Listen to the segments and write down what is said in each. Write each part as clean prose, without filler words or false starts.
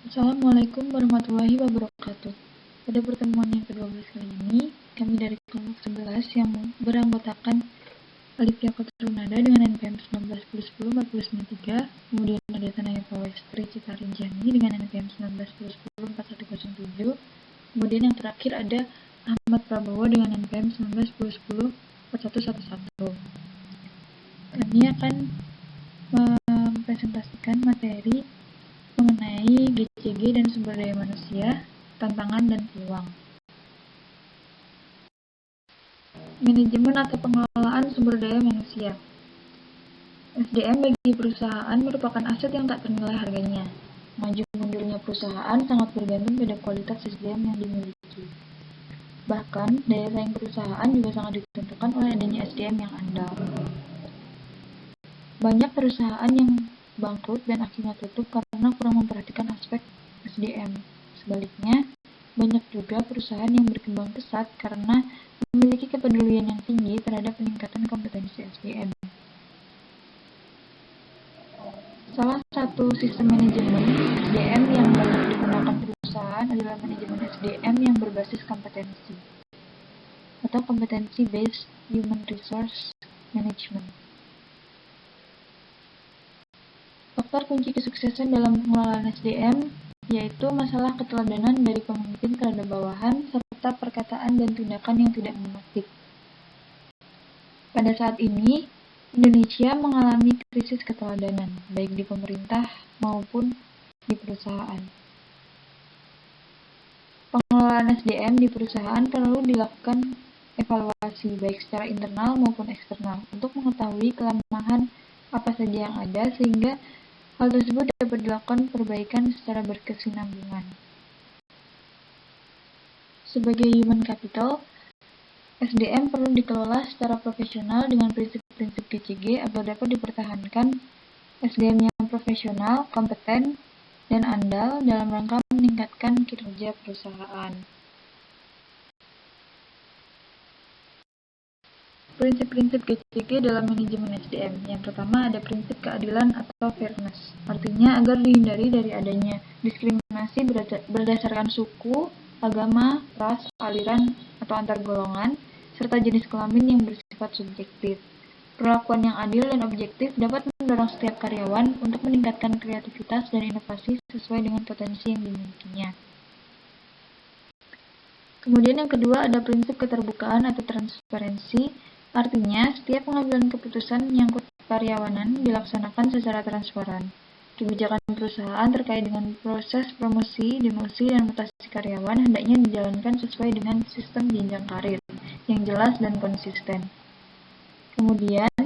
Assalamualaikum warahmatullahi wabarakatuh. Pada pertemuan yang ke-12 kali ini, kami dari kelompok 11 yang beranggotakan Alifia Kotrunada dengan NPM 19101049, kemudian ada Tanaya Pawestri Citarinjani dengan NPM 1910104107, kemudian yang terakhir ada Ahmad Prabowo dengan NPM 19104111. Kami akan mempresentasikan materi mengenai GCG dan sumber daya manusia, tantangan dan peluang. Manajemen atau pengelolaan sumber daya manusia. SDM bagi perusahaan merupakan aset yang tak ternilai harganya. Maju mundurnya perusahaan sangat bergantung pada kualitas SDM yang dimiliki. Bahkan, daya saing perusahaan juga sangat ditentukan oleh adanya SDM yang andal. Banyak perusahaan yang bangkrut dan akhirnya tutup karena kurang memperhatikan aspek SDM. Sebaliknya, banyak juga perusahaan yang berkembang pesat karena memiliki kepedulian yang tinggi terhadap peningkatan kompetensi SDM. Salah satu sistem manajemen SDM yang banyak digunakan perusahaan adalah manajemen SDM yang berbasis kompetensi atau competency-based human resource management. Faktor kunci kesuksesan dalam pengelolaan SDM yaitu masalah keteladanan dari pemimpin terhadap bawahan serta perkataan dan tindakan yang tidak munafik. Pada saat ini, Indonesia mengalami krisis keteladanan, baik di pemerintah maupun di perusahaan. Pengelolaan SDM di perusahaan perlu dilakukan evaluasi, baik secara internal maupun eksternal, untuk mengetahui kelemahan apa saja yang ada, sehingga hal tersebut dapat dilakukan perbaikan secara berkesinambungan. Sebagai human capital, SDM perlu dikelola secara profesional dengan prinsip-prinsip GCG agar dapat dipertahankan SDM yang profesional, kompeten, dan andal dalam rangka meningkatkan kinerja perusahaan. Prinsip-prinsip GCG dalam manajemen SDM. Yang pertama ada prinsip keadilan atau fairness. Artinya agar dihindari dari adanya diskriminasi berdasarkan suku, agama, ras, aliran, atau antar golongan, serta jenis kelamin yang bersifat subjektif. Perlakuan yang adil dan objektif dapat mendorong setiap karyawan untuk meningkatkan kreativitas dan inovasi sesuai dengan potensi yang dimilikinya. Kemudian yang kedua ada prinsip keterbukaan atau transparansi. Artinya, setiap pengambilan keputusan menyangkut karyawanan dilaksanakan secara transparan. Kebijakan perusahaan terkait dengan proses promosi, demosi, dan mutasi karyawan hendaknya dijalankan sesuai dengan sistem jenjang karir yang jelas dan konsisten. Kemudian,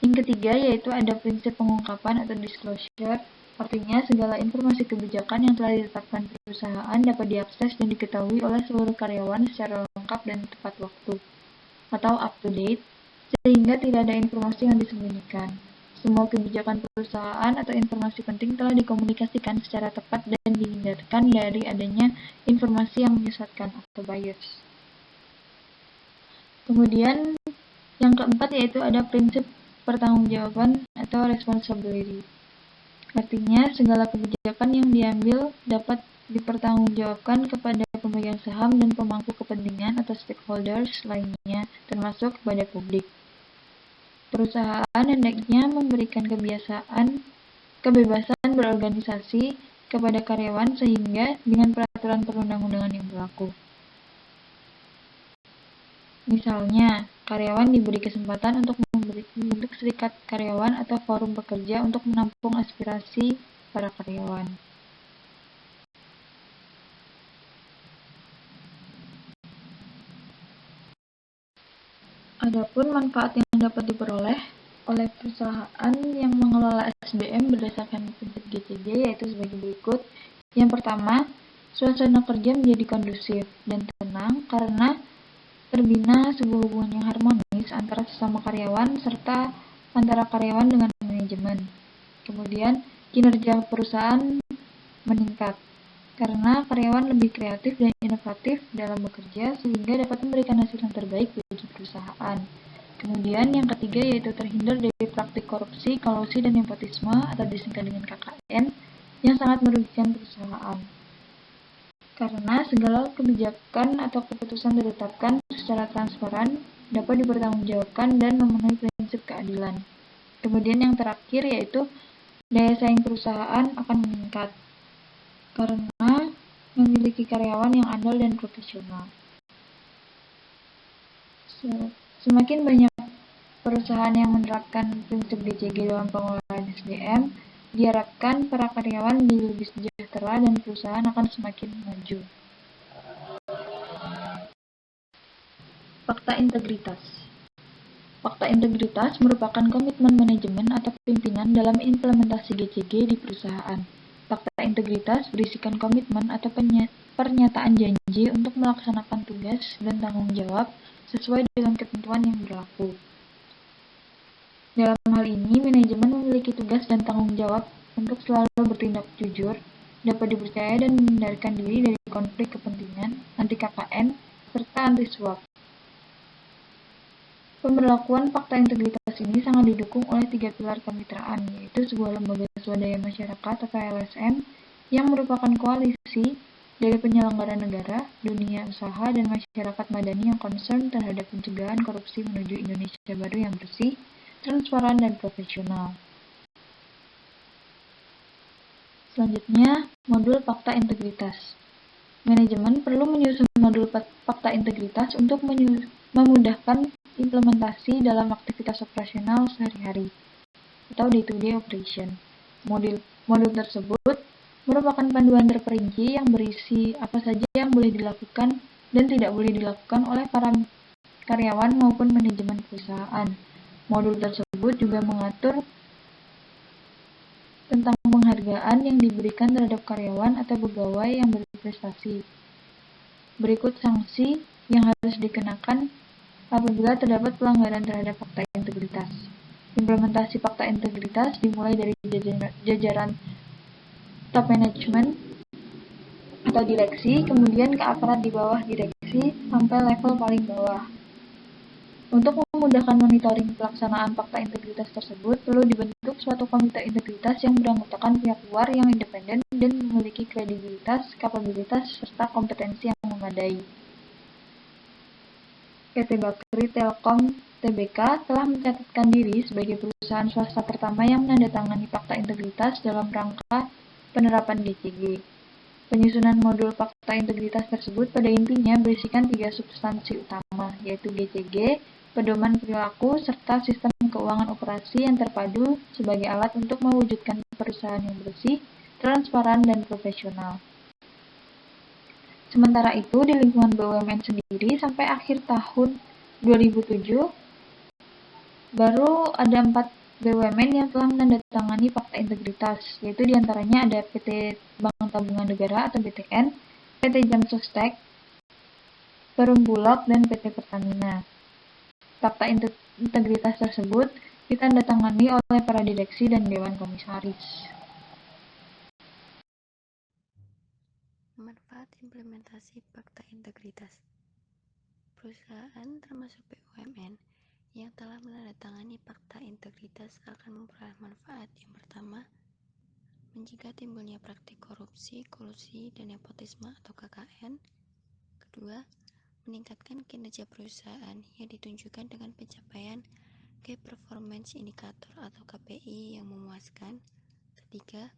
yang ketiga yaitu ada prinsip pengungkapan atau disclosure. Artinya, segala informasi kebijakan yang telah ditetapkan perusahaan dapat diakses dan diketahui oleh seluruh karyawan secara lengkap dan tepat waktu, atau up to date, sehingga tidak ada informasi yang disembunyikan. Semua kebijakan perusahaan atau informasi penting telah dikomunikasikan secara tepat dan dihindarkan dari adanya informasi yang menyesatkan atau bias. Kemudian, yang keempat yaitu ada prinsip pertanggungjawaban atau responsibility. Artinya, segala kebijakan yang diambil dapat dipertanggungjawabkan kepada pemegang saham dan pemangku kepentingan atau stakeholders lainnya, termasuk kepada publik. Perusahaan hendaknya memberikan kebebasan berorganisasi kepada karyawan sehingga dengan peraturan perundang-undangan yang berlaku. Misalnya, karyawan diberi kesempatan untuk membentuk serikat karyawan atau forum pekerja untuk menampung aspirasi para karyawan. Adapun manfaat yang dapat diperoleh oleh perusahaan yang mengelola SDM berdasarkan prinsip GCG yaitu sebagai berikut. Yang pertama, suasana kerja menjadi kondusif dan tenang karena terbina sebuah hubungan yang harmonis antara sesama karyawan serta antara karyawan dengan manajemen. Kemudian, kinerja perusahaan meningkat karena karyawan lebih kreatif dan inovatif dalam bekerja sehingga dapat memberikan hasil yang terbaik bagi perusahaan. Kemudian yang ketiga yaitu terhindar dari praktik korupsi, kolusi, dan nepotisme atau disingkat dengan KKN. yang sangat merugikan perusahaan. Karena segala kebijakan atau keputusan ditetapkan secara transparan, dapat dipertanggungjawabkan dan memenuhi prinsip keadilan. Kemudian yang terakhir yaitu daya saing perusahaan akan meningkat karena memiliki karyawan yang andal dan profesional. Semakin banyak perusahaan yang menerapkan prinsip GCG dalam pengelolaan SDM, diharapkan para karyawan menjadi lebih sejahtera dan perusahaan akan semakin maju. Fakta integritas. Fakta integritas merupakan komitmen manajemen atau pimpinan dalam implementasi GCG di perusahaan. Fakta integritas berisikan komitmen atau pernyataan janji untuk melaksanakan tugas dan tanggung jawab sesuai dengan ketentuan yang berlaku. Dalam hal ini, manajemen memiliki tugas dan tanggung jawab untuk selalu bertindak jujur, dapat dipercaya dan menghindarkan diri dari konflik kepentingan, anti KKN, serta anti suap. Pemberlakuan fakta integritas ini sangat didukung oleh 3 pilar kemitraan, yaitu sebuah lembaga swadaya masyarakat atau LSM yang merupakan koalisi dari penyelenggara negara, dunia usaha, dan masyarakat madani yang concern terhadap pencegahan korupsi menuju Indonesia baru yang bersih, transparan, dan profesional. Selanjutnya, modul fakta integritas. Manajemen perlu menyusun modul fakta integritas untuk memudahkan implementasi dalam aktivitas operasional sehari-hari atau day-to-day operation. Modul tersebut merupakan panduan terperinci yang berisi apa saja yang boleh dilakukan dan tidak boleh dilakukan oleh para karyawan maupun manajemen perusahaan. Modul tersebut juga mengatur tentang penghargaan yang diberikan terhadap karyawan atau pegawai yang berprestasi. Berikut sanksi yang harus dikenakan apabila terdapat pelanggaran terhadap fakta integritas. Implementasi fakta integritas dimulai dari jajaran top management atau direksi, kemudian ke aparat di bawah direksi sampai level paling bawah. Untuk memudahkan monitoring pelaksanaan fakta integritas tersebut, perlu dibentuk suatu komite integritas yang beranggotakan pihak luar yang independen dan memiliki kredibilitas, kapabilitas, serta kompetensi yang memadai. PT Bakri Telkom Tbk telah mencatatkan diri sebagai perusahaan swasta pertama yang menandatangani fakta integritas dalam rangka penerapan GCG. Penyusunan modul fakta integritas tersebut pada intinya berisikan 3 substansi utama, yaitu GCG, pedoman perilaku, serta sistem keuangan operasi yang terpadu sebagai alat untuk mewujudkan perusahaan yang bersih, transparan, dan profesional. Sementara itu, di lingkungan BUMN sendiri, sampai akhir tahun 2007, baru ada 4 BUMN yang telah menandatangani fakta integritas, yaitu diantaranya ada PT Bank Tabungan Negara atau BTN, PT Jam Sostek, Perum Bulog, dan PT Pertamina. Fakta integritas tersebut ditandatangani oleh para direksi dan dewan komisaris. Manfaat implementasi fakta integritas. Perusahaan termasuk BUMN yang telah menandatangani fakta integritas akan memperoleh manfaat. Yang pertama, mencegah timbulnya praktik korupsi, kolusi, dan nepotisme atau KKN. Kedua, meningkatkan kinerja perusahaan yang ditunjukkan dengan pencapaian Key Performance Indicator atau KPI yang memuaskan. Ketiga,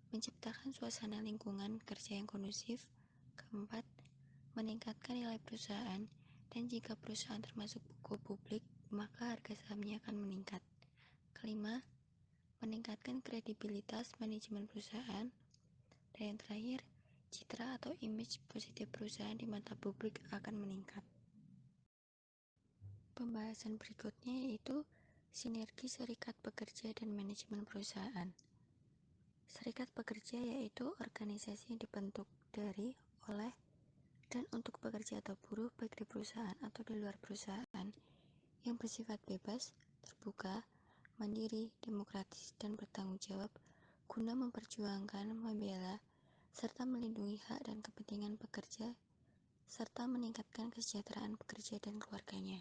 menciptakan suasana lingkungan kerja yang kondusif. Keempat, meningkatkan nilai perusahaan, dan jika perusahaan termasuk buku publik, maka harga sahamnya akan meningkat. Kelima, meningkatkan kredibilitas manajemen perusahaan. Dan yang terakhir, citra atau image positif perusahaan di mata publik akan meningkat. Pembahasan berikutnya yaitu sinergi serikat pekerja dan manajemen perusahaan. Serikat pekerja yaitu organisasi yang dibentuk dari, oleh, dan untuk pekerja atau buruh baik di perusahaan atau di luar perusahaan yang bersifat bebas, terbuka, mandiri, demokratis, dan bertanggung jawab guna memperjuangkan, membela, serta melindungi hak dan kepentingan pekerja serta meningkatkan kesejahteraan pekerja dan keluarganya.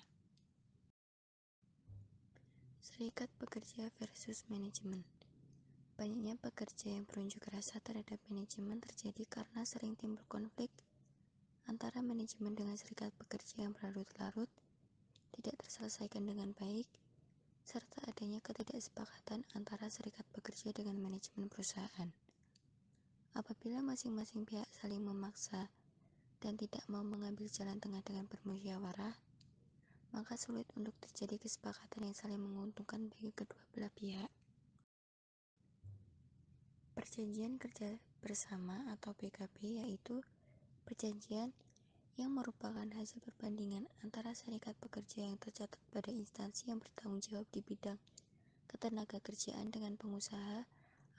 Serikat pekerja versus manajemen. Banyaknya pekerja yang berunjuk rasa terhadap manajemen terjadi karena sering timbul konflik antara manajemen dengan serikat pekerja yang berlarut-larut, tidak terselesaikan dengan baik, serta adanya ketidaksepakatan antara serikat pekerja dengan manajemen perusahaan. Apabila masing-masing pihak saling memaksa dan tidak mau mengambil jalan tengah dengan bermusyawarah, maka sulit untuk terjadi kesepakatan yang saling menguntungkan bagi kedua belah pihak. Perjanjian kerja bersama atau PKB yaitu perjanjian yang merupakan hasil perbandingan antara serikat pekerja yang tercatat pada instansi yang bertanggung jawab di bidang ketenagakerjaan dengan pengusaha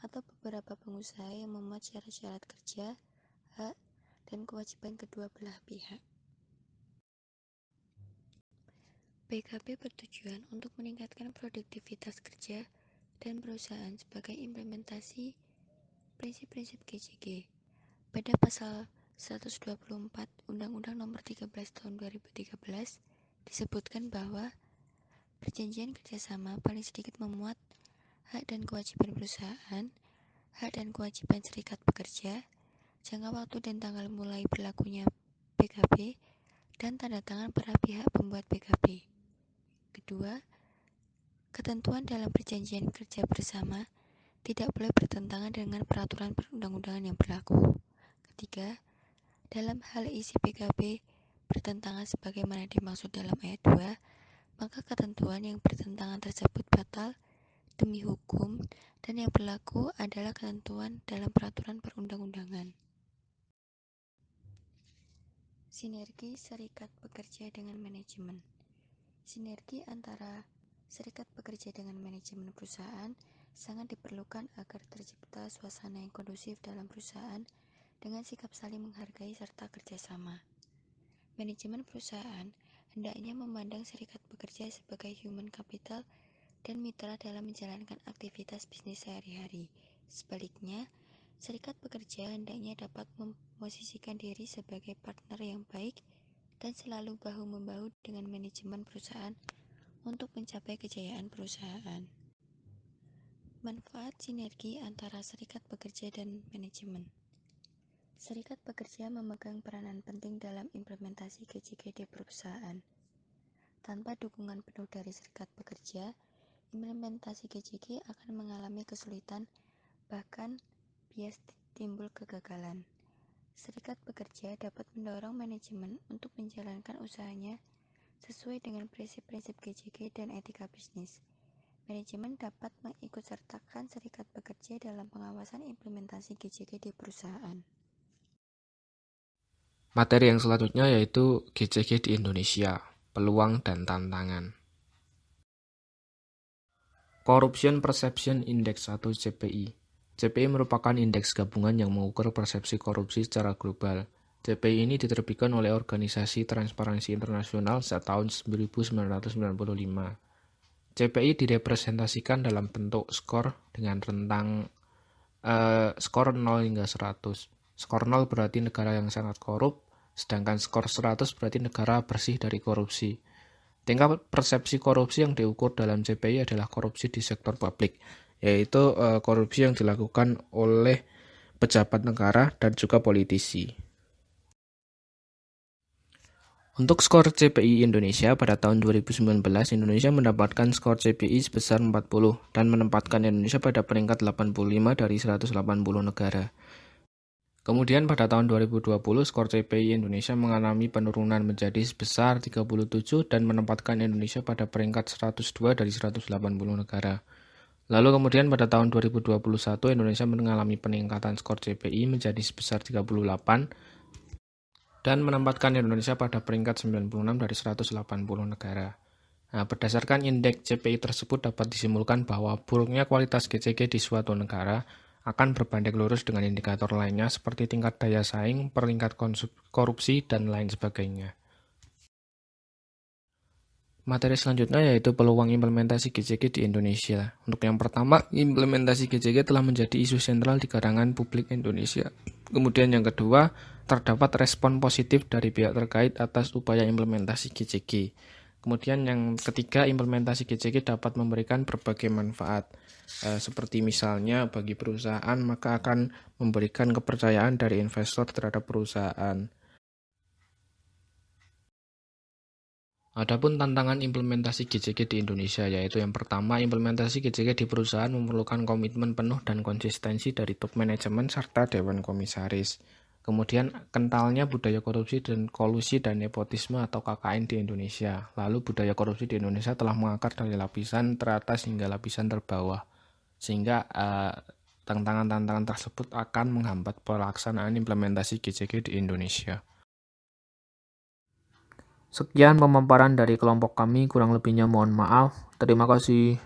atau beberapa pengusaha yang memuat syarat-syarat kerja, hak, dan kewajiban kedua belah pihak. PKB bertujuan untuk meningkatkan produktivitas kerja dan perusahaan sebagai implementasi prinsip-prinsip GCG. Pada pasal 124 Undang-Undang Nomor 13 Tahun 2013 disebutkan bahwa perjanjian kerjasama paling sedikit memuat hak dan kewajiban perusahaan, hak dan kewajiban serikat pekerja, jangka waktu dan tanggal mulai berlakunya PKB, dan tanda tangan para pihak pembuat PKB. Kedua, ketentuan dalam perjanjian kerja bersama tidak boleh bertentangan dengan peraturan perundang-undangan yang berlaku. Ketiga, dalam hal isi PKB bertentangan sebagaimana dimaksud dalam ayat 2, maka ketentuan yang bertentangan tersebut batal demi hukum dan yang berlaku adalah ketentuan dalam peraturan perundang-undangan. Sinergi serikat pekerja dengan manajemen. Sinergi antara serikat pekerja dengan manajemen perusahaan sangat diperlukan agar tercipta suasana yang kondusif dalam perusahaan dengan sikap saling menghargai serta kerjasama. Manajemen perusahaan hendaknya memandang serikat pekerja sebagai human capital dan mitra dalam menjalankan aktivitas bisnis sehari-hari. Sebaliknya, serikat pekerja hendaknya dapat memposisikan diri sebagai partner yang baik dan selalu bahu-membahu dengan manajemen perusahaan untuk mencapai kejayaan perusahaan. Manfaat sinergi antara serikat pekerja dan manajemen. Serikat pekerja memegang peranan penting dalam implementasi GCG di perusahaan. Tanpa dukungan penuh dari serikat pekerja, implementasi GCG akan mengalami kesulitan, bahkan bias timbul kegagalan. Serikat pekerja dapat mendorong manajemen untuk menjalankan usahanya sesuai dengan prinsip-prinsip GCG dan etika bisnis. Manajemen dapat mengikutsertakan serikat pekerja dalam pengawasan implementasi GCG di perusahaan. Materi yang selanjutnya yaitu GCG di Indonesia, peluang dan tantangan. Corruption Perception Index atau CPI. CPI merupakan indeks gabungan yang mengukur persepsi korupsi secara global. CPI ini diterbitkan oleh Organisasi Transparansi Internasional sejak tahun 1995. CPI direpresentasikan dalam bentuk skor dengan rentang skor 0 hingga 100. Skor 0 berarti negara yang sangat korup, sedangkan skor 100 berarti negara bersih dari korupsi. Tingkat persepsi korupsi yang diukur dalam CPI adalah korupsi di sektor publik, yaitu korupsi yang dilakukan oleh pejabat negara dan juga politisi. Untuk skor CPI Indonesia pada tahun 2019, Indonesia mendapatkan skor CPI sebesar 40 dan menempatkan Indonesia pada peringkat 85 dari 180 negara. Kemudian pada tahun 2020, skor CPI Indonesia mengalami penurunan menjadi sebesar 37 dan menempatkan Indonesia pada peringkat 102 dari 180 negara. Lalu kemudian pada tahun 2021, Indonesia mengalami peningkatan skor CPI menjadi sebesar 38 dan menempatkan Indonesia pada peringkat 96 dari 180 negara. Nah, berdasarkan indeks CPI tersebut dapat disimpulkan bahwa buruknya kualitas GCG di suatu negara akan berbanding lurus dengan indikator lainnya seperti tingkat daya saing, peringkat korupsi, dan lain sebagainya. Materi selanjutnya yaitu peluang implementasi GCG di Indonesia. Untuk yang pertama, implementasi GCG telah menjadi isu sentral di kalangan publik Indonesia. Kemudian yang kedua, terdapat respon positif dari pihak terkait atas upaya implementasi GCG. Kemudian yang ketiga, implementasi GCG dapat memberikan berbagai manfaat. Seperti misalnya bagi perusahaan, maka akan memberikan kepercayaan dari investor terhadap perusahaan. Adapun tantangan implementasi GCG di Indonesia, yaitu yang pertama, implementasi GCG di perusahaan memerlukan komitmen penuh dan konsistensi dari top manajemen serta dewan komisaris. Kemudian kentalnya budaya korupsi dan kolusi dan nepotisme atau KKN di Indonesia. Lalu budaya korupsi di Indonesia telah mengakar dari lapisan teratas hingga lapisan terbawah. Sehingga tantangan-tantangan tersebut akan menghambat pelaksanaan implementasi GCG di Indonesia. Sekian pemaparan dari kelompok kami, kurang lebihnya mohon maaf. Terima kasih.